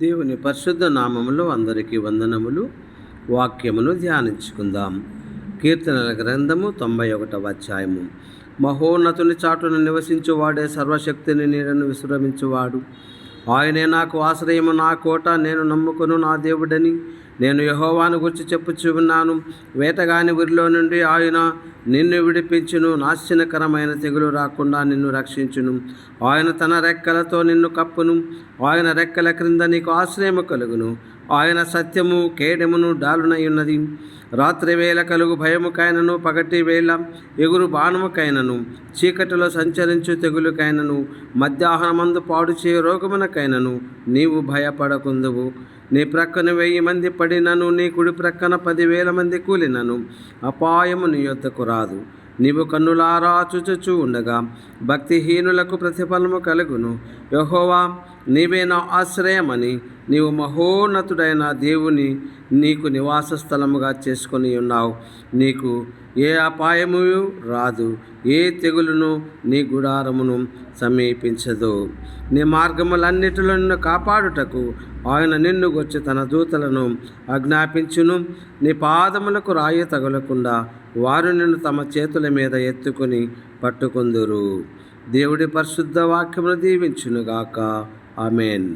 దేవుని పరిశుద్ధ నామములో అందరికీ వందనములు. వాక్యమును ధ్యానించుకుందాం. కీర్తనల గ్రంథము 91వ అధ్యాయము. మహోన్నతుని చాటును నివసించువాడే సర్వశక్తిని నీడను విశ్రమించువాడు. ఆయనే నాకు ఆశ్రయము, నా కోట, నేను నమ్ముకొను నా దేవుడని నేను యెహోవాను గురించి చెప్పుచూ ఉన్నాను. వేటగాని ఊరిలో నుండి ఆయన నిన్ను విడిపించును, నాశనకరమైన తెగులు రాకుండా నిన్ను రక్షించును. ఆయన తన రెక్కలతో నిన్ను కప్పును, ఆయన రెక్కల క్రింద నీకు ఆశ్రయము కలుగును. ఆయన సత్యము కేడెమును డాలునై ఉన్నది. రాత్రి వేళ కలుగు భయముకైనను, పగటి వేళ ఎగురు బాణముకైనను, చీకటిలో సంచరించు తెగులుకైనను, మధ్యాహ్నమందు పాడు చేయు రోగమునకైనను నీవు భయపడకుందువు. నీ ప్రక్కన 1000 మంది పడినను, నీ కుడి ప్రక్కన 10,000 మంది కూలినను అపాయము నీ యొద్దకు రాదు. నీవు కన్నులారా చూచుచూ ఉండగా భక్తిహీనులకు ప్రతిఫలము కలుగును. యెహోవా, నీవే నా ఆశ్రయమని నీవు మహోన్నతుడైన దేవుని నీకు నివాస స్థలముగా చేసుకొని ఉన్నావు. నీకు ఏ అపాయము రాదు, ఏ తెగులును నీ గుడారమును సమీపించదు. నీ మార్గములన్నిటిలో నిన్ను కాపాడుటకు ఆయన నిన్ను గూర్చి తన దూతలను ఆజ్ఞాపించును. నీ పాదములకు రాయి తగలకుండా వారు నిన్ను తమ చేతుల మీద ఎత్తుకొని పట్టుకొందురు. దేవుడి పరిశుద్ధ వాక్యమును దీవించునుగాక. ఆమేన్.